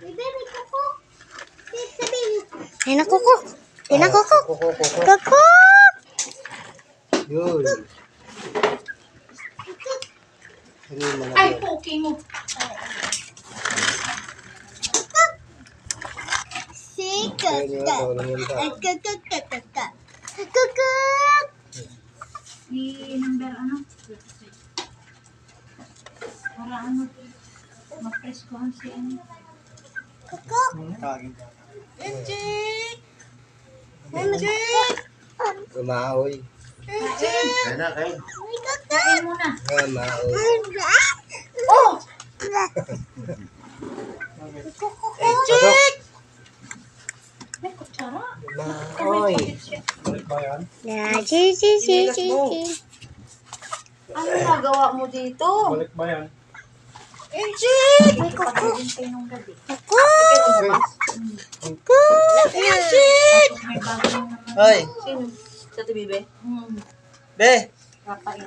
Ay, nakuko. Kuko. Kuko. Yun. Ay, poking mo. I-number ano? Para ano? Ma-press ko ang si ano. Kumaoy. Kain muna. Kumaoy. Oh! May kutsara. Kumaoy. Na, si. Ano nagawa mo dito? Balik ba yan? Enjik! May kuko. Nung gabi. Kuko. Enjik! May bago naman. Hoy, Sino? Sa Bibe? be. Kapait.